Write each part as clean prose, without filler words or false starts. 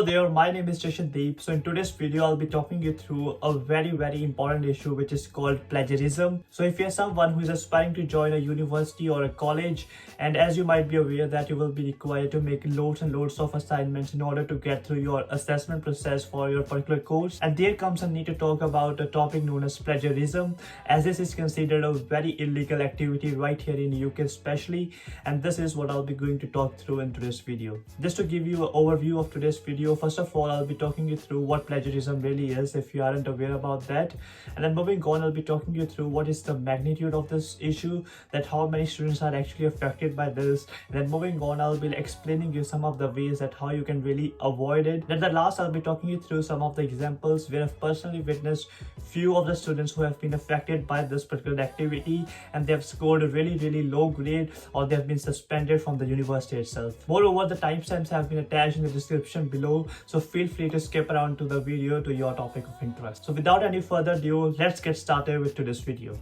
Hello there, my name is Jashandeep. So in today's video, I'll be talking you through a very important issue which is called plagiarism. So if you're someone who is aspiring to join a university or a college, and as you might be aware that you will be required to make loads and loads of assignments in order to get through your assessment process for your particular course. And there comes a need to talk about a topic known as plagiarism, as this is considered a very illegal activity right here in UK especially. And this is what I'll be going to talk through in today's video. Just to give you an overview of today's video, first of all, I'll be talking you through what plagiarism really is if you aren't aware about that. And then moving on, I'll be talking you through what is the magnitude of this issue, that how many students are actually affected by this. And then moving on, I'll be explaining you some of the ways that how you can really avoid it. Then the last, I'll be talking you through some of the examples where I've personally witnessed few of the students who have been affected by this particular activity and they have scored a really low grade, or they have been suspended from the university itself. Moreover, the timestamps have been attached in the description below, so feel free to skip around to the video to your topic of interest. So without any further ado, let's get started with today's video.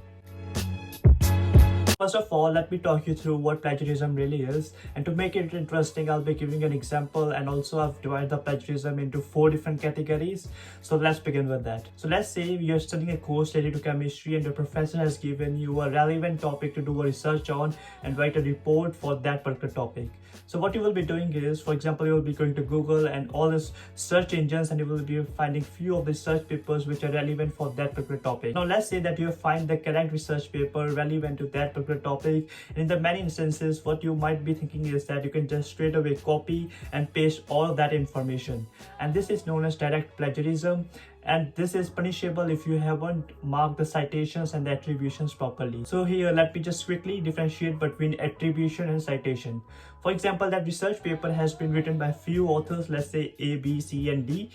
First of all, let me talk you through what plagiarism really is, and to make it interesting, I'll be giving an example, and also I've divided the plagiarism into 4 different categories. So let's begin with that. So let's say you're studying a course related to chemistry and your professor has given you a relevant topic to do a research on and write a report for that particular topic. So what you will be doing is, for example, you will be going to Google and all these search engines, and you will be finding few of the research papers which are relevant for that particular topic. Now let's say that you find the correct research paper relevant to that particular topic. And in the many instances, what you might be thinking is that you can just straight away copy and paste all of that information. And this is known as direct plagiarism. And this is punishable if you haven't marked the citations and the attributions properly. So here, let me just quickly differentiate between attribution and citation. For example, that research paper has been written by few authors, let's say A, B, C, and D.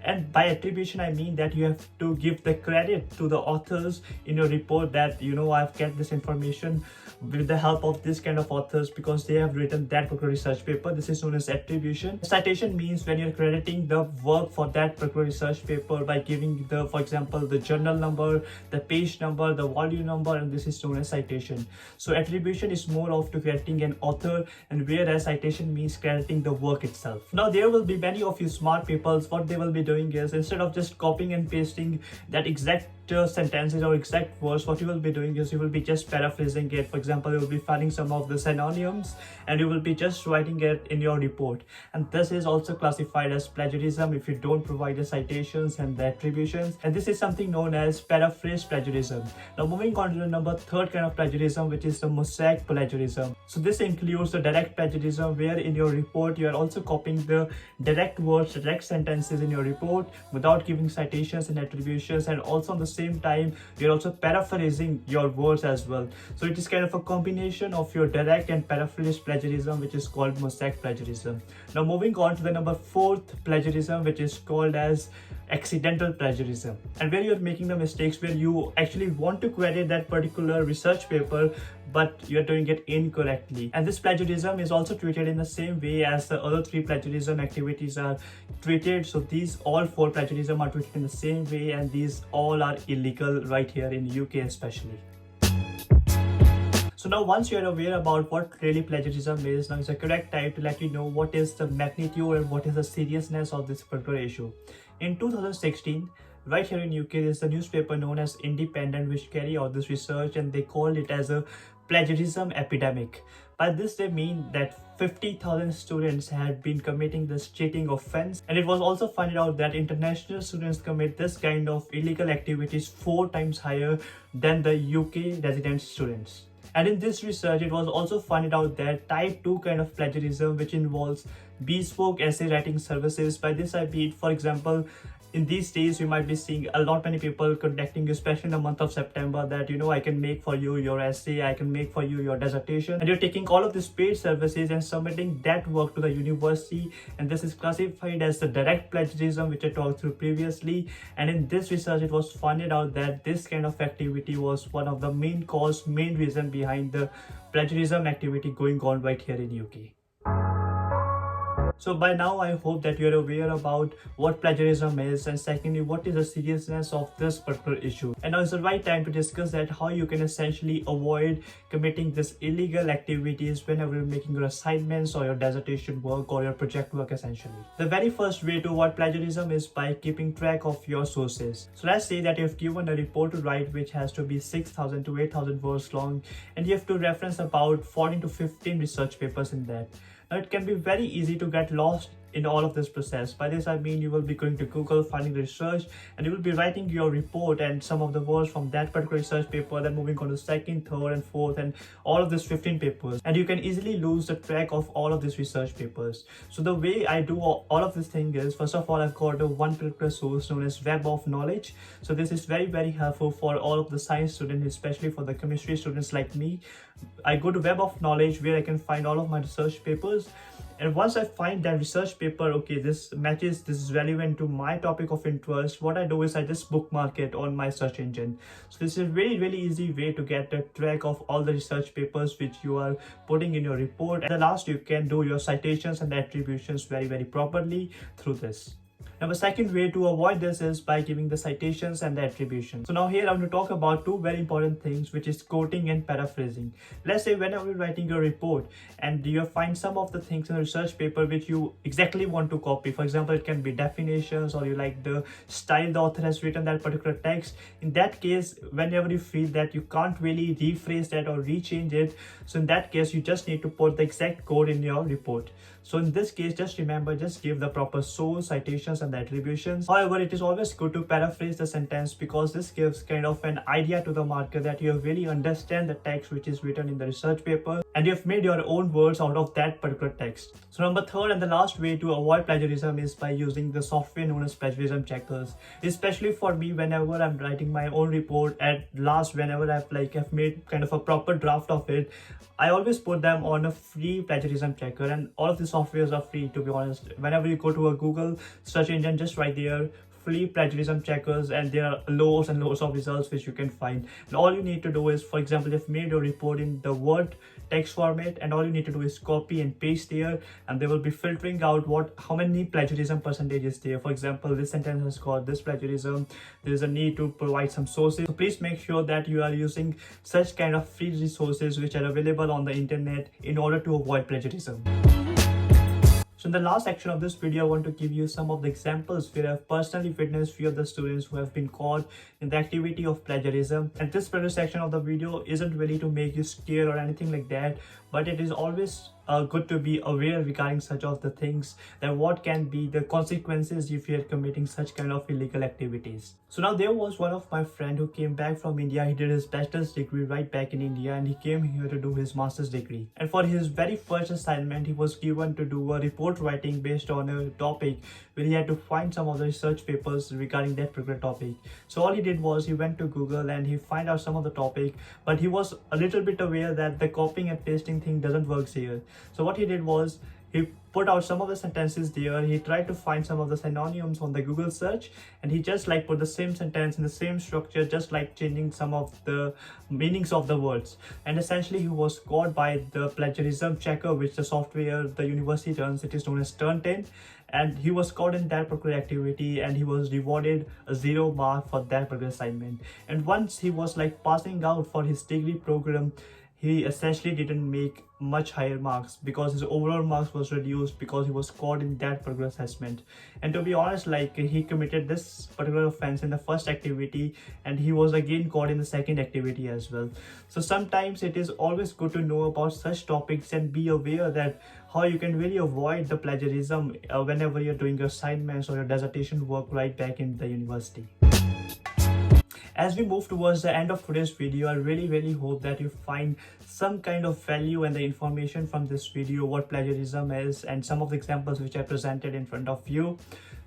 And by attribution, I mean that you have to give the credit to the authors in your report that, I've get this information with the help of this kind of authors because they have written that particular research paper. This is known as attribution. Citation means when you're crediting the work for that particular research paper by giving the, for example, the journal number, the page number, the volume number, and this is known as citation. So attribution is more of to crediting an author, and whereas citation means crediting the work itself. Now there will be many of you smart people, what they will be doing is, instead of just copying and pasting that exact sentences or exact words, what you will be doing is you will be just paraphrasing it. For example, you will be finding some of the synonyms and you will be just writing it in your report, and this is also classified as plagiarism if you don't provide the citations and the attributions, and this is something known as paraphrase plagiarism. Now moving on to the third kind of plagiarism, which is the mosaic plagiarism. So this includes the direct plagiarism, where in your report you are also copying the direct words, direct sentences in your report without giving citations and attributions, and also on the same time you're also paraphrasing your words as well. So it is kind of a combination of your direct and paraphrase plagiarism, which is called mosaic plagiarism. Now moving on to the fourth plagiarism, which is called as accidental plagiarism, and where you're making the mistakes where you actually want to credit that particular research paper but you're doing it incorrectly. And this plagiarism is also treated in the same way as the other 3 plagiarism activities are treated. So these all 4 plagiarism are treated in the same way, and these all are illegal right here in UK especially. So now once you're aware about what really plagiarism is, now is the correct time to let you know what is the magnitude and what is the seriousness of this particular issue. In 2016, right here in UK, there's a newspaper known as Independent which carry out this research, and they called it as a plagiarism epidemic. By this they mean that 50,000 students had been committing this cheating offense, and it was also found out that international students commit this kind of illegal activities 4 times higher than the UK resident students. And in this research, it was also found out that type 2 kind of plagiarism, which involves bespoke essay writing services. By this I mean, for example, in these days you might be seeing a lot many people contacting you, especially in the month of September, that I can make for you your essay, I can make for you your dissertation, and you're taking all of these paid services and submitting that work to the university, and this is classified as the direct plagiarism, which I talked through previously. And in this research, it was found out that this kind of activity was one of the main reason behind the plagiarism activity going on right here in UK. So by now I hope that you're aware about what plagiarism is, and secondly what is the seriousness of this particular issue. And now is the right time to discuss that how you can essentially avoid committing this illegal activities whenever you're making your assignments or your dissertation work or your project work essentially. The very first way to avoid plagiarism is by keeping track of your sources. So let's say that you've given a report to write which has to be 6,000 to 8,000 words long, and you have to reference about 14 to 15 research papers in that. Now it can be very easy to get lost in all of this process. By this I mean you will be going to Google, finding the research, and you will be writing your report and some of the words from that particular research paper, then moving on to second, third and fourth and all of these 15 papers, and you can easily lose the track of all of these research papers. So the way I do all of this thing is, first of all, I've got a one particular source known as Web of Knowledge. So this is very helpful for all of the science students, especially for the chemistry students like me. I go to Web of Knowledge where I can find all of my research papers, and once I find that research paper, okay, this matches, this is relevant to my topic of interest, what I do is I just bookmark it on my search engine. So this is a really easy way to get a track of all the research papers which you are putting in your report. And the last, you can do your citations and attributions very properly through this. Now the second way to avoid this is by giving the citations and the attribution. So now here I'm going to talk about two very important things, which is quoting and paraphrasing. Let's say whenever you're writing your report and you find some of the things in the research paper which you exactly want to copy. For example, it can be definitions, or you like the style the author has written that particular text. In that case, whenever you feel that you can't really rephrase that or rechange it, so in that case you just need to put the exact code in your report. So in this case, just remember, just give the proper source, citations and the attributions. However, it is always good to paraphrase the sentence, because this gives kind of an idea to the marker that you really understand the text which is written in the research paper and you have made your own words out of that particular text. So number third and the last way to avoid plagiarism is by using the software known as plagiarism checkers. Especially for me, whenever I'm writing my own report, at last whenever I've made kind of a proper draft of it, I always put them on a free plagiarism checker, and all of the softwares are free, to be honest. Whenever you go to a Google search engine, just right there, free plagiarism checkers, and there are loads and loads of results which you can find. And all you need to do is, for example, you've made your report in the Word text format, and all you need to do is copy and paste there, and they will be filtering out how many plagiarism percentage is there. For example, this sentence has got this plagiarism, there is a need to provide some sources. So please make sure that you are using such kind of free resources which are available on the internet in order to avoid plagiarism. So in the last section of this video, I want to give you some of the examples where I've personally witnessed few of the students who have been caught in the activity of plagiarism. And this particular section of the video isn't really to make you scared or anything like that, but it is always good to be aware regarding such of the things, that what can be the consequences if you are committing such kind of illegal activities. So now there was one of my friend who came back from India. He did his bachelor's degree right back in India, and he came here to do his master's degree. And for his very first assignment, he was given to do a report writing based on a topic where he had to find some of the research papers regarding that particular topic. So all he did was he went to Google and he found out some of the topic, but he was a little bit aware that the copying and pasting thing doesn't work here. So what he did was he put out some of the sentences there. He tried to find some of the synonyms on the Google search, and he just put the same sentence in the same structure, just changing some of the meanings of the words. And essentially he was caught by the plagiarism checker, which the software the university runs. It is known as Turn 10, and he was caught in that particular activity, and he was rewarded a 0 mark for that particular assignment. And once he was passing out for his degree program, he essentially didn't make much higher marks because his overall marks was reduced because he was caught in that particular assessment. And to be honest, he committed this particular offense in the first activity, and he was again caught in the second activity as well. So sometimes it is always good to know about such topics and be aware that how you can really avoid the plagiarism whenever you're doing your assignments or your dissertation work right back in the university. As we move towards the end of today's video, I really hope that you find some kind of value and the information from this video, what plagiarism is and some of the examples which I presented in front of you.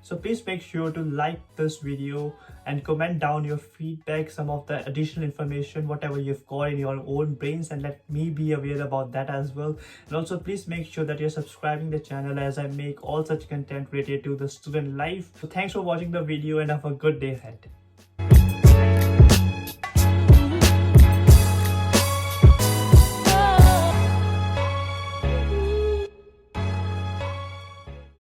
So please make sure to like this video and comment down your feedback, some of the additional information, whatever you've got in your own brains, and let me be aware about that as well. And also please make sure that you're subscribing the channel, as I make all such content related to the student life. So thanks for watching the video and have a good day ahead.